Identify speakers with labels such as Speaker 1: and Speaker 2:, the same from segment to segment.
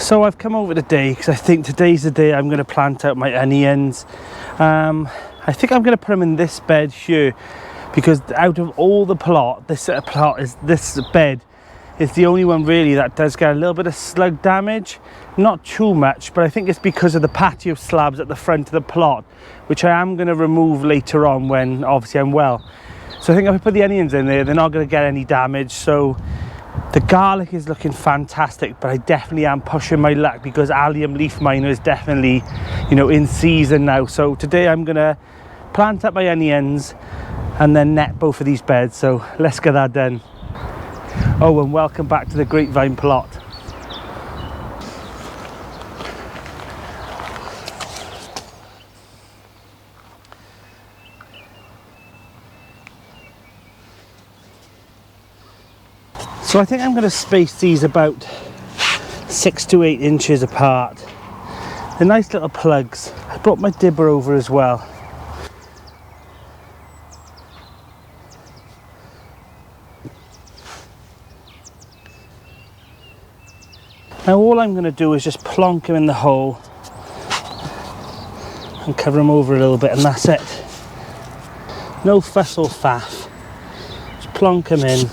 Speaker 1: So I've come over today because I think today's the day I'm going to plant out my onions. I think I'm going to put them in this bed here because out of all the plot, this bed is the only one really that does get a little bit of slug damage. Not too much, but I think it's because of the patio slabs at the front of the plot, which I am going to remove later on when obviously I'm well. So I think if I put the onions in there, they're not going to get any damage. So the garlic is looking fantastic, but I definitely am pushing my luck because allium leaf miner is definitely, you know, in season now. So today I'm going to plant up my onions and then net both of these beds. So let's get that done. Oh, and welcome back to the grapevine plot. So I think I'm going to space these about 6 to 8 inches apart. They're nice little plugs. I brought my dibber over as well. Now all I'm going to do is just plonk them in the hole and cover them over a little bit, and that's it. No fuss or faff. Just plonk them in.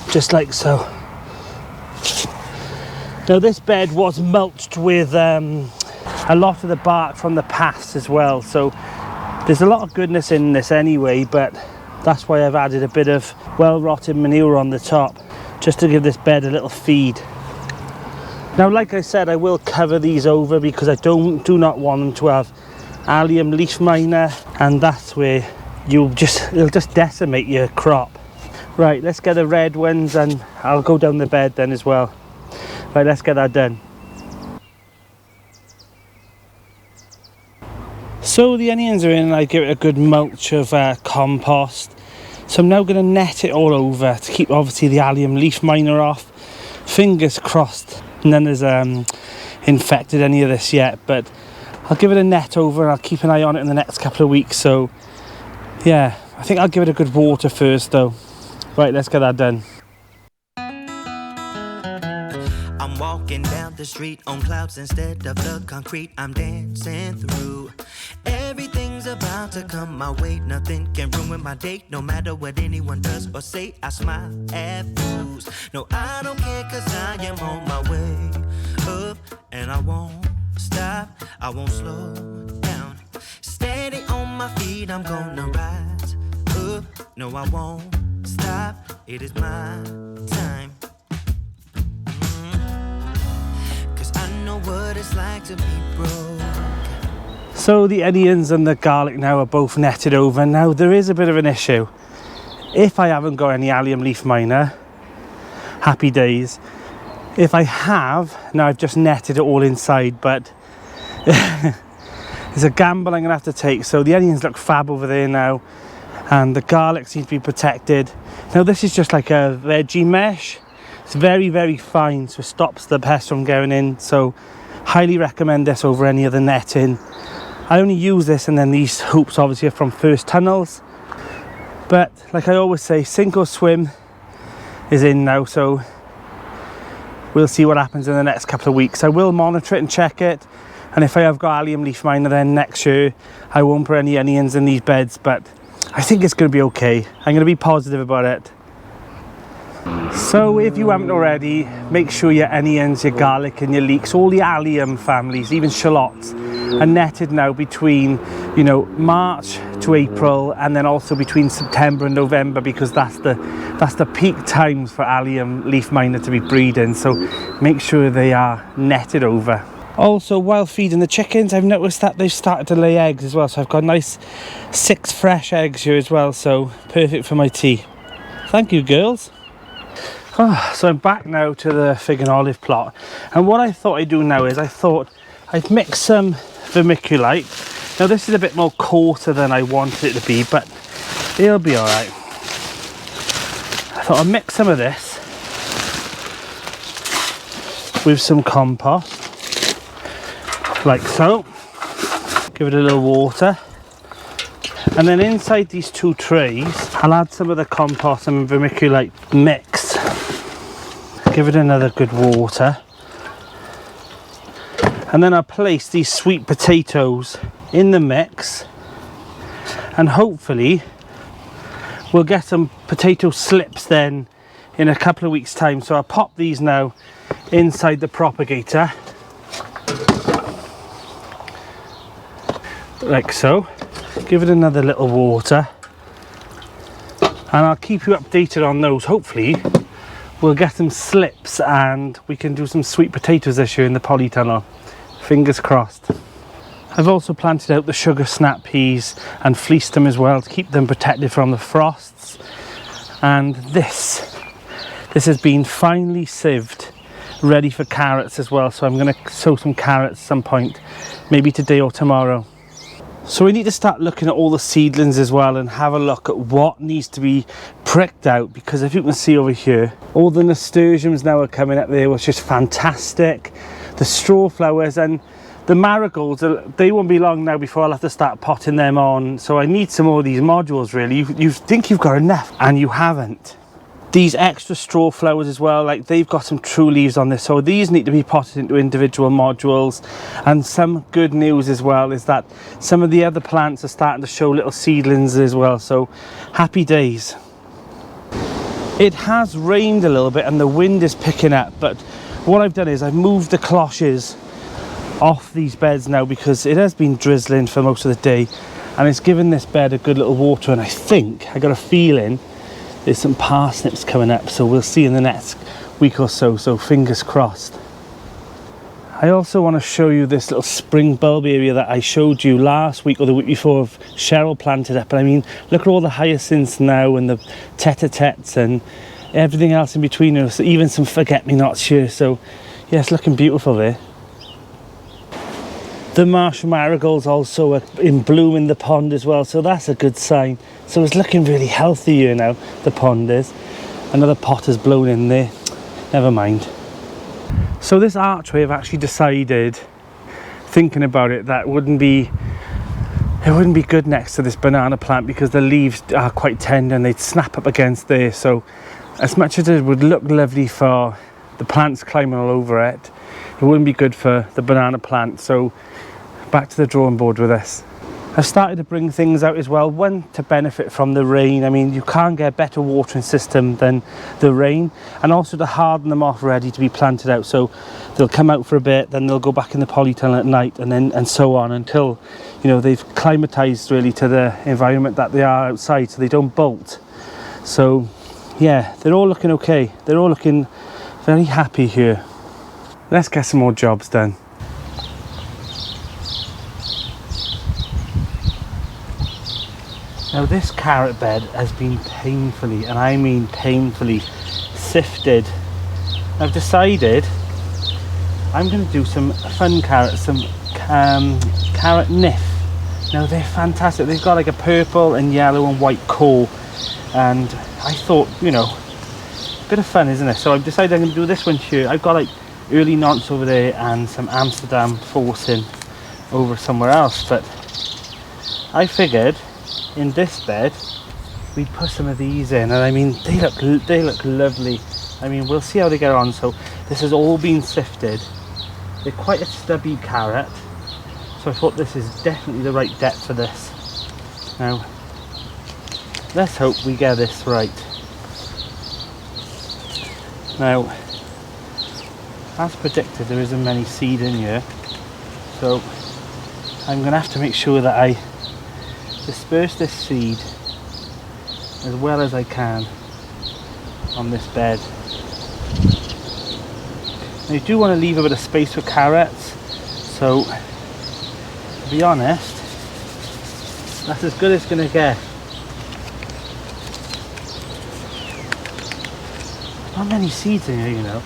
Speaker 1: Just like so. Now this bed was mulched with a lot of the bark from the past as well, so there's a lot of goodness in this anyway, but that's why I've added a bit of well-rotted manure on the top just to give this bed a little feed. Now like I said, I will cover these over because I do not want them to have allium leaf miner, and that's where it'll just decimate your crop. Right, let's get the red ones and I'll go down the bed then as well. Right, let's get that done. So the onions are in and I give it a good mulch of compost. So I'm now going to net it all over to keep obviously the allium leaf miner off. Fingers crossed none has infected any of this yet, but I'll give it a net over and I'll keep an eye on it in the next couple of weeks. So yeah, I think I'll give it a good water first though. Right, let's get that done.
Speaker 2: I'm walking down the street on clouds instead of the concrete I'm dancing through. Everything's about to come my way. Nothing can ruin my day. No matter what anyone does or say, I smile at fools. No, I don't care cause I am on my way up. And I won't stop, I won't slow down. Steady on my feet, I'm gonna rise up. No, I won't stop, it is my time. Cause I know what it's like to be broke.
Speaker 1: So the onions and the garlic now are both netted over. Now there is a bit of an issue. If I haven't got any allium leaf miner, happy days. If I have, now I've just netted it all inside, but it's a gamble I'm gonna have to take. So the onions look fab over there now, and the garlic seems to be protected. Now this is just like a veggie mesh. It's very, very fine, so it stops the pests from going in. So highly recommend this over any other netting. I only use this, and then these hoops obviously are from First Tunnels. But like I always say, sink or swim is in now, so we'll see what happens in the next couple of weeks. I will monitor it and check it, and if I have got allium leaf miner, then next year I won't put any onions in these beds, but I think it's going to be okay. I'm going to be positive about it. So if you haven't already, make sure your onions, your garlic and your leeks, all the allium families, even shallots, are netted now between, you know, March to April, and then also between September and November, because that's the peak times for allium leaf miner to be breeding. So make sure they are netted over. Also, while feeding the chickens, I've noticed that they've started to lay eggs as well, so I've got nice 6 fresh eggs here as well, so perfect for my tea. Thank you, girls. So I'm back now to the fig and olive plot, and what I thought I'd do now is I thought I'd mix some vermiculite. Now this is a bit more coarser than I wanted it to be, but it'll be alright. I thought I'd mix some of this with some compost, like so. Give it a little water, and then inside these 2 trays I'll add some of the compost and vermiculite mix. Give it another good water, And then I'll place these sweet potatoes in the mix, and hopefully we'll get some potato slips then in a couple of weeks time. So I'll pop these now inside the propagator like so. Give it another little water, and I'll keep you updated on those. Hopefully we'll get some slips and we can do some sweet potatoes this year in the polytunnel. Fingers crossed. I've also planted out the sugarsnap peas and fleeced them as well to keep them protected from the frosts. And this has been finely sieved, ready for carrots as well. So I'm going to sow some carrots at some point, maybe today or tomorrow. So we need to start looking at all the seedlings as well and have a look at what needs to be pricked out, because if you can see over here, all the nasturtiums now are coming up there, which is fantastic. The straw flowers and the marigolds, they won't be long now before I'll have to start potting them on. So I need some more of these modules really. You think you've got enough and you haven't. These extra straw flowers as well, like they've got some true leaves on this, so these need to be potted into individual modules. And some good news as well is that some of the other plants are starting to show little seedlings as well, so happy days. It has rained a little bit and the wind is picking up, but what I've done is I've moved the cloches off these beds now because it has been drizzling for most of the day, and it's given this bed a good little water. And I think, I got a feeling there's some parsnips coming up, so we'll see in the next week or so, so fingers crossed. I also want to show you this little spring bulb area that I showed you last week or the week before of Cheryl planted up. And I mean, look at all the hyacinths now and the tete-a-tetes and everything else in between, so even some forget-me-nots here. So yeah, it's looking beautiful there. The marsh marigolds also are in bloom in the pond as well, so that's a good sign. So it's looking really healthy here now, the pond is. Another pot has blown in there, never mind. So this archway, I've actually decided, thinking about it, that it wouldn't be good next to this banana plant because the leaves are quite tender and they'd snap up against there. So as much as it would look lovely for the plants climbing all over it, it wouldn't be good for the banana plant. So back to the drawing board with this. I've started to bring things out as well, one to benefit from the rain. I mean, you can't get a better watering system than the rain, and also to harden them off ready to be planted out. So they'll come out for a bit, then they'll go back in the polytunnel at night, and so on until, you know, they've climatized really to the environment that they are outside, so they don't bolt. So yeah, they're all looking okay. They're all looking very happy here. Let's get some more jobs done. Now this carrot bed has been painfully, and I mean painfully, sifted. I've decided I'm going to do some fun carrots, some carrot gniff. Now they're fantastic. They've got like a purple and yellow and white core, and I thought, you know, a bit of fun, isn't it? So I've decided I'm going to do this one here. I've got like early nonce over there and some Amsterdam forcing over somewhere else, but I figured in this bed we'd put some of these in, and I mean they look lovely. I mean, we'll see how they get on. So this has all been sifted. They're quite a stubby carrot, so I thought this is definitely the right depth for this. Now let's hope we get this right. Now, as predicted, there isn't many seed in here, so I'm going to have to make sure that I disperse this seed as well as I can on this bed. Now you do want to leave a bit of space for carrots, so to be honest, that's as good as it's going to get. Not many seeds in here, you know.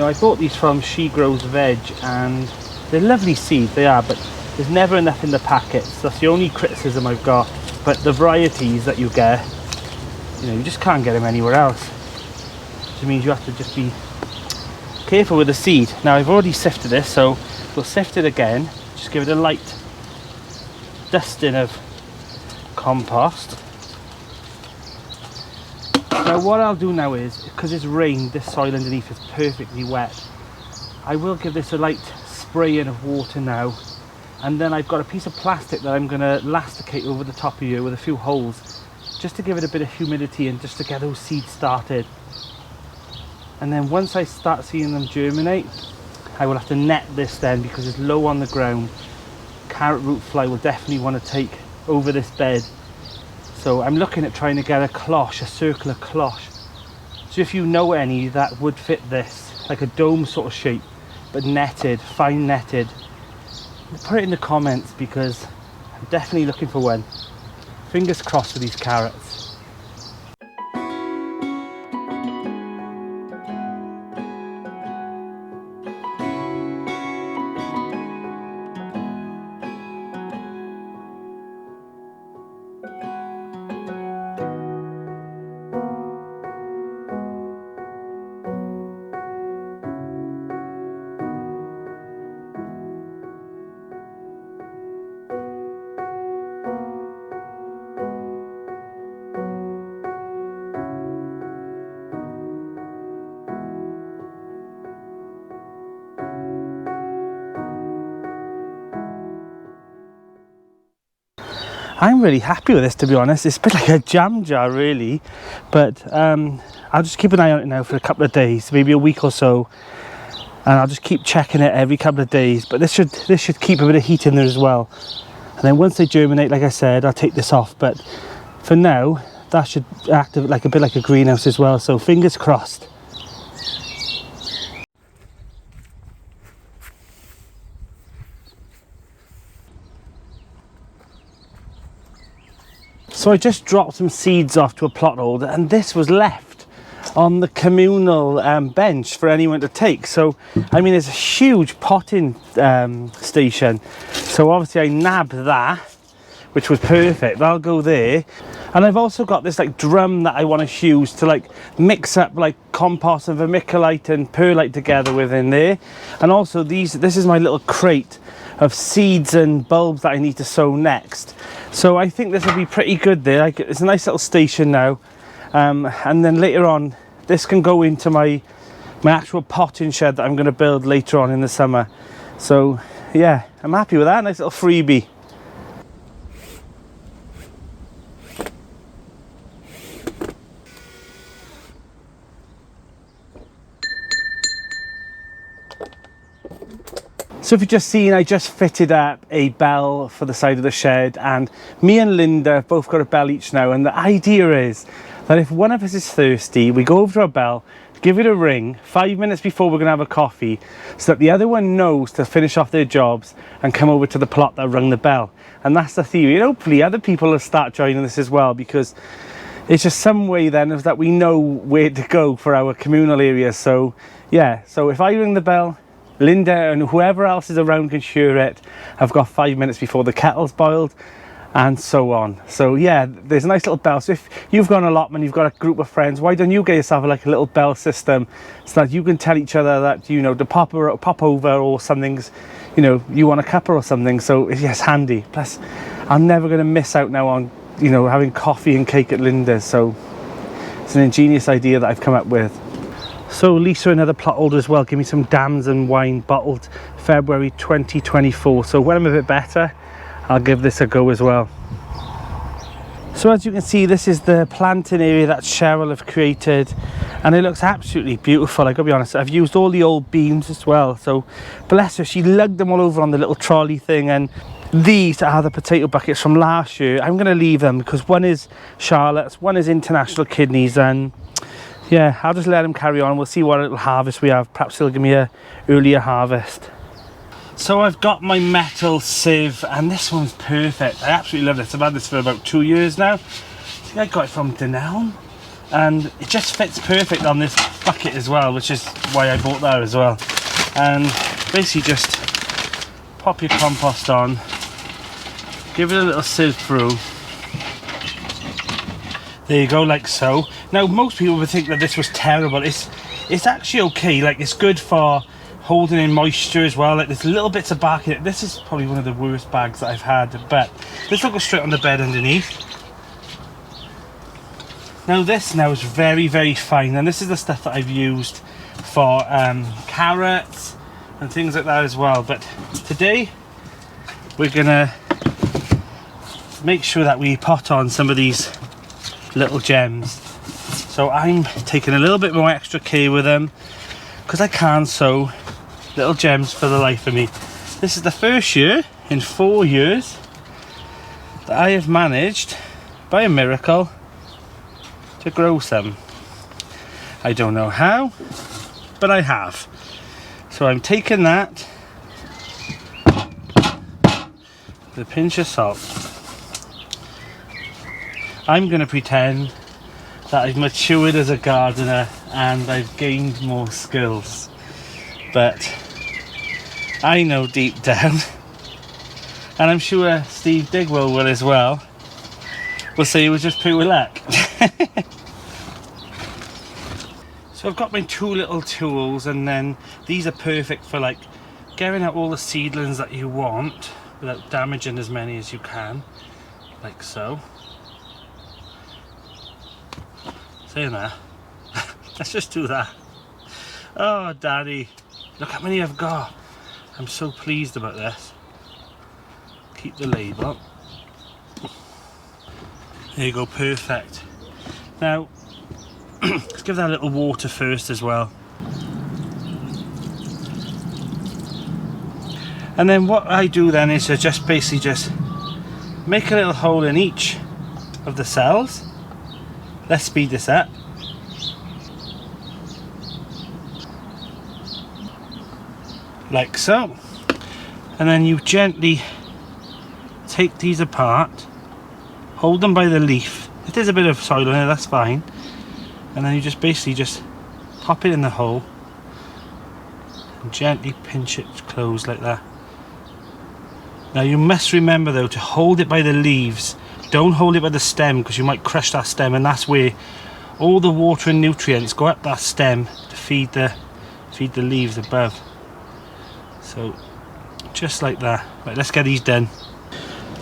Speaker 1: I bought these from She Grows Veg, and they're lovely seeds, they are, but there's never enough in the packets. That's the only criticism I've got. But the varieties that you get, you know, you just can't get them anywhere else, which means you have to just be careful with the seed. Now I've already sifted this, so we'll sift it again, just give it a light dusting of compost. Now what I'll do now is, because it's rained, this soil underneath is perfectly wet, I will give this a light spraying of water now, and then I've got a piece of plastic that I'm going to elasticate over the top of here with a few holes, just to give it a bit of humidity and just to get those seeds started. And then once I start seeing them germinate, I will have to net this then, because it's low on the ground. Carrot root fly will definitely want to take over this bed. So I'm looking at trying to get a cloche, a circular cloche. So if you know any that would fit this, like a dome sort of shape, but netted, fine netted, put it in the comments, because I'm definitely looking for one. Fingers crossed for these carrots. I'm really happy with this, to be honest. It's a bit like a jam jar really, but I'll just keep an eye on it now for a couple of days, maybe a week or so, and I'll just keep checking it every couple of days. But this should keep a bit of heat in there as well, and then once they germinate, like I said, I'll take this off. But for now, that should act like a bit like a greenhouse as well, so fingers crossed. So I just dropped some seeds off to a plot holder, and this was left on the communal bench for anyone to take. So I mean, it's a huge potting station, so obviously I nabbed that, which was perfect. That'll go there. And I've also got this like drum that I want to use to like mix up like compost and vermiculite and perlite together within there. And also this is my little crate of seeds and bulbs that I need to sow next. So I think this will be pretty good there. It's a nice little station now, and then later on this can go into my actual potting shed that I'm going to build later on in the summer. So yeah, I'm happy with that. Nice little freebie. So if you've just seen, I just fitted up a bell for the side of the shed, and me and Linda have both got a bell each now, and the idea is that if one of us is thirsty, we go over to our bell, give it a ring 5 minutes before we're going to have a coffee, so that the other one knows to finish off their jobs and come over to the plot that rung the bell. And that's the theory, and hopefully other people will start joining this as well, because it's just some way then of that we know where to go for our communal area. So yeah, so if I ring the bell, Linda and whoever else is around can share it. I've got 5 minutes before the kettle's boiled, and so on. So yeah, there's a nice little bell. So if you've got an allotment, you've got a group of friends, why don't you get yourself like a little bell system, so that you can tell each other that, you know, to pop over, or something's, you know, you want a cuppa or something. So yes, handy. Plus I'm never going to miss out now on, you know, having coffee and cake at Linda's. So it's an ingenious idea that I've come up with. So Lisa, another plot holder as well, give me some dams and wine, bottled February 2024. So when I'm a bit better, I'll give this a go as well. So as you can see, this is the planting area that Cheryl have created, and it looks absolutely beautiful. I gotta be honest, I've used all the old beams as well. So bless her, she lugged them all over on the little trolley thing. And these are the potato buckets from last year. I'm gonna leave them because one is Charlotte's, one is International Kidneys, and yeah, I'll just let them carry on. We'll see what little harvest we have. Perhaps they'll give me a earlier harvest. So I've got my metal sieve, and this one's perfect. I absolutely love this. I've had this for about 2 years now. I think I got it from Denelm, and it just fits perfect on this bucket as well, which is why I bought that as well. And basically just pop your compost on, give it a little sieve through. There you go, like so. Now most people would think that this was terrible. It's actually okay. Like, it's good for holding in moisture as well. Like, there's little bits of bark in it. This is probably one of the worst bags that I've had, but this will go straight on the bed underneath. Now this now is very, very fine, and this is the stuff that I've used for carrots, and things like that as well. But today we're gonna make sure that we pot on some of these little gems. So I'm taking a little bit more extra care with them because I can't sow little gems for the life of me. This is the first year in 4 years that I have managed, by a miracle, to grow some. I don't know how, but I have. So I'm taking that with a pinch of salt. I'm going to pretend that I've matured as a gardener and I've gained more skills. But I know deep down, and I'm sure Steve Digwell will as well, will say it was just pure luck. So I've got my 2 little tools, and then these are perfect for like getting out all the seedlings that you want without damaging as many as you can, like so. Saying that, let's just do that. Oh daddy, look how many I've got. I'm so pleased about this. Keep the label. There you go, perfect. Now let's give that a little water first as well. And then what I do then is to just basically just make a little hole in each of the cells. Let's speed this up. Like so. And then you gently take these apart, hold them by the leaf. If there's a bit of soil in it, that's fine. And then you just basically just pop it in the hole and gently pinch it closed like that. Now you must remember though to hold it by the leaves. Don't hold it by the stem because you might crush that stem, and that's where all the water and nutrients go up that stem to feed the leaves above. So just like that. Right, let's get these done.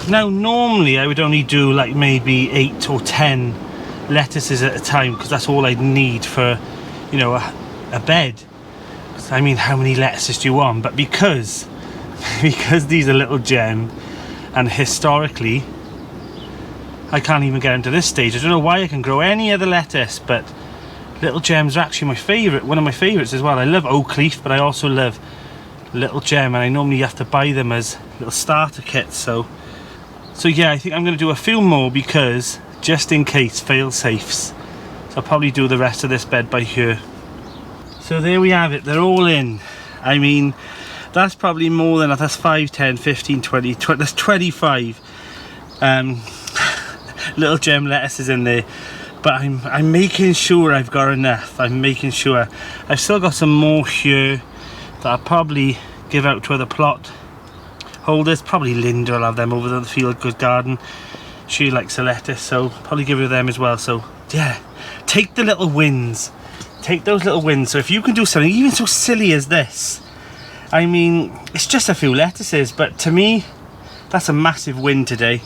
Speaker 1: Now normally I would only do like maybe 8 or 10 lettuces at a time because that's all I'd need for, you know, a bed. I mean, how many lettuces do you want? But because these are little gem, and historically I can't even get into this stage. I don't know why I can grow any other lettuce, but little gems are actually my favourite, one of my favourites as well. I love oak leaf, but I also love little gem, and I normally have to buy them as little starter kits. So yeah, I think I'm going to do a few more because just in case, fail safes. So I'll probably do the rest of this bed by here. So there we have it, they're all in. I mean, that's probably more than that. That's 5, 10, 15, 20, that's 25 little gem lettuces in there. But I'm making sure I've got enough. I'm making sure. I've still got some more here that I'll probably give out to other plot holders. Probably Linda will have them over the Field Good Garden. She likes a lettuce, so probably give her them as well. So yeah, take the little wins. Take those little wins. So if you can do something even so silly as this, I mean, it's just a few lettuces, but to me, that's a massive win today.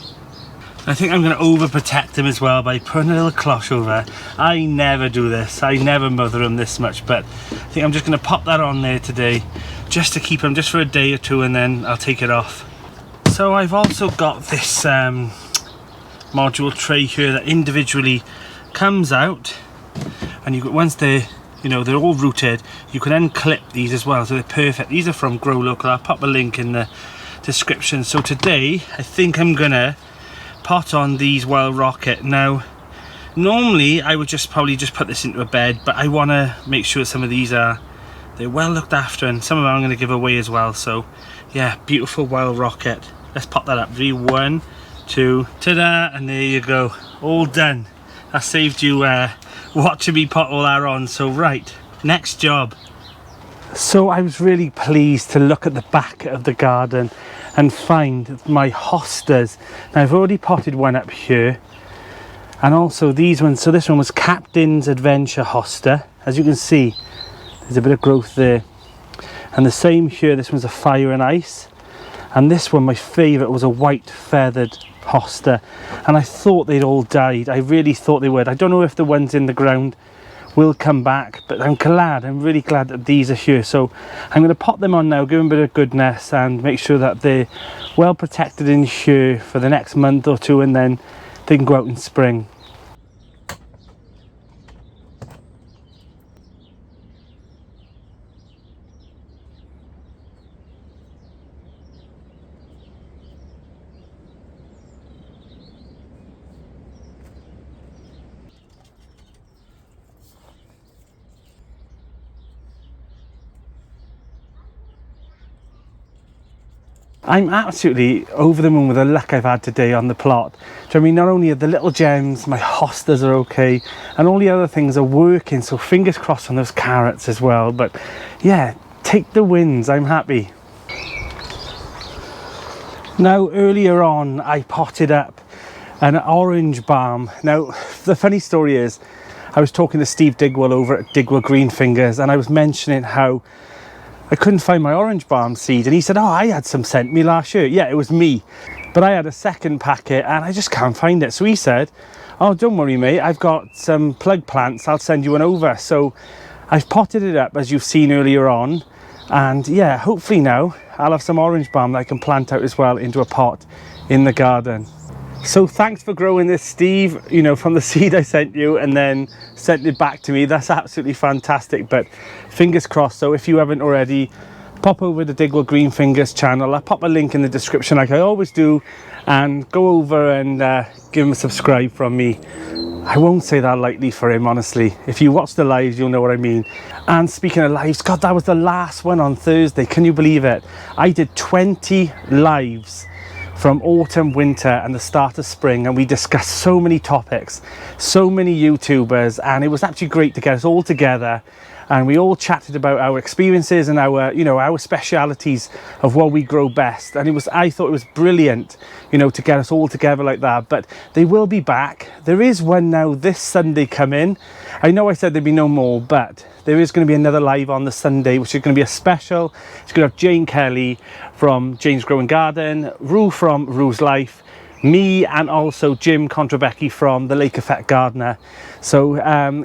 Speaker 1: I think I'm going to overprotect them as well by putting a little cloche over. I never do this. I never mother them this much, but I think I'm just going to pop that on there today just to keep them just for a day or two, and then I'll take it off. So I've also got this module tray here that individually comes out, and you once they're, you know, they're all rooted, you can then clip these as well, so they're perfect. These are from Grow Local. I'll pop a link in the description. So today I think I'm gonna pot on these Wild Rocket. Now normally I would just probably just put this into a bed, but I want to make sure some of these they're well looked after, and some of them I'm going to give away as well. So yeah, beautiful Wild Rocket. Let's pop that up. 3, 1, 2, ta-da, and there you go, all done. That saved you watching me pot all that on. So right, next job. So I was really pleased to look at the back of the garden and find my hostas. Now I've already potted one up here, and also these ones. So this one was Captain's Adventure hosta. As you can see, there's a bit of growth there, and the same here. This one's a Fire and Ice, and this one, my favourite, was a white feathered hosta, and I thought they'd all died. I really thought they would. I don't know if the ones in the ground will come back, but I'm really glad that these are here. So I'm going to pop them on now, give them a bit of goodness and make sure that they're well protected in here for the next month or two, and then they can go out in spring. I'm absolutely over the moon with the luck I've had today on the plot. Do you know what I mean? Not only are the little gems, my hostas are okay, and all the other things are working, so fingers crossed on those carrots as well. But yeah, take the wins, I'm happy. Now, earlier on, I potted up an orange balm. Now, the funny story is, I was talking to Steve Digwell over at Digwell Green Fingers, and I was mentioning how I couldn't find my orange balm seed, and he said, oh, I had some sent me last year. Yeah, it was me, but I had a second packet and I just can't find it. So he said, oh, don't worry mate, I've got some plug plants, I'll send you one over. So I've potted it up, as you've seen earlier on, and yeah, hopefully now I'll have some orange balm that I can plant out as well into a pot in the garden. So thanks for growing this, Steve, you know, from the seed I sent you and then sent it back to me. That's absolutely fantastic, but fingers crossed. So if you haven't already, pop over to Digwell Green Fingers channel. I'll pop a link in the description like I always do, and go over and give him a subscribe from me. I won't say that lightly for him, honestly. If you watch the lives, you'll know what I mean. And speaking of lives, God, that was the last one on Thursday. Can you believe it? I did 20 lives from autumn, winter and the start of spring, and we discussed so many topics, so many YouTubers, and it was actually great to get us all together and we all chatted about our experiences and our, you know, our specialities of what we grow best. And I thought it was brilliant, you know, to get us all together like that. But they will be back. There is one now this Sunday coming. I know I said there'd be no more, but there is going to be another live on the Sunday, which is going to be a special. It's going to have Jane Kelly from Jane's Growing Garden, Rue from Rue's Life, me, and also Jim Contrabecchi from the Lake Effect Gardener. So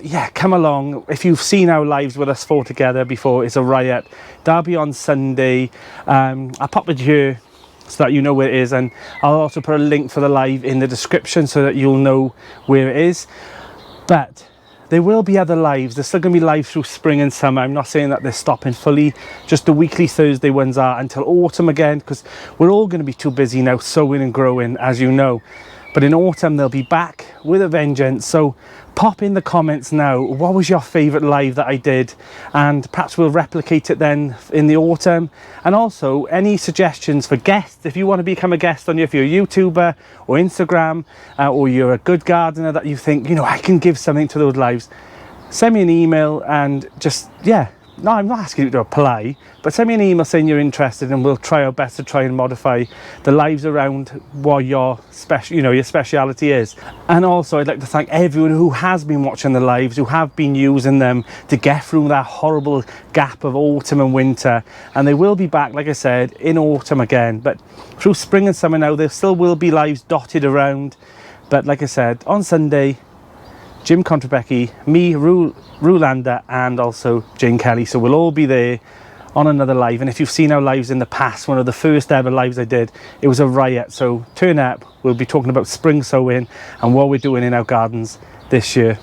Speaker 1: yeah, come along. If you've seen our lives with us four together before, it's a riot. That'll be on Sunday. I'll pop it here so that you know where it is, and I'll also put a link for the live in the description so that you'll know where it is. But there will be other lives. There's still going to be live through spring and summer. I'm not saying that they're stopping fully. Just the weekly Thursday ones are until autumn again, because we're all going to be too busy now sowing and growing, as you know. But in autumn, they'll be back with a vengeance. So pop in the comments now, what was your favourite live that I did? And perhaps we'll replicate it then in the autumn. And also, any suggestions for guests, if you want to become a guest on if you're a YouTuber or Instagram, or you're a good gardener that you think, you know, I can give something to those lives, send me an email and just, yeah. No, I'm not asking you to apply, but send me an email saying you're interested, and we'll try our best to try and modify the lives around what your your speciality is. And also, I'd like to thank everyone who has been watching the lives, who have been using them to get through that horrible gap of autumn and winter. And they will be back, like I said, in autumn again. But through spring and summer now, there still will be lives dotted around. But like I said, on Sunday, Jim Contrabecchi, me, Rulander, and also Jane Kelly. So we'll all be there on another live. And if you've seen our lives in the past, one of the first ever lives I did, it was a riot. So turn up. We'll be talking about spring sowing and what we're doing in our gardens this year.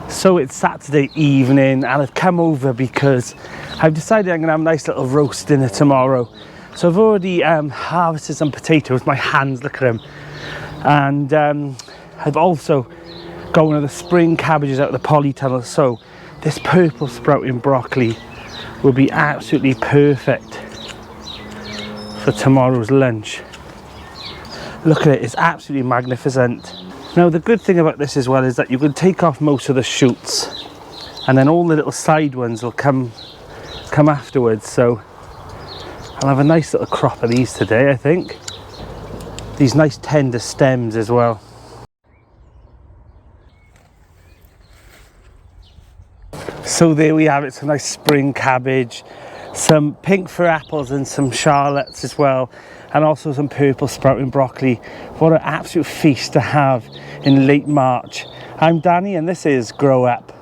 Speaker 1: So it's Saturday evening, and I've come over because I've decided I'm going to have a nice little roast dinner tomorrow. So I've already harvested some potatoes. My hands, look at them. And I've also got one of the spring cabbages out of the polytunnel. So this purple sprouting broccoli will be absolutely perfect for tomorrow's lunch. Look at it, it's absolutely magnificent. Now the good thing about this as well is that you can take off most of the shoots, and then all the little side ones will come afterwards. So I'll have a nice little crop of these today, I think. These nice tender stems as well. So there we have it, some nice spring cabbage, some pink fir apples and some shallots as well, and also some purple sprouting broccoli. What an absolute feast to have in late March. I'm Danny and this is Grow Up.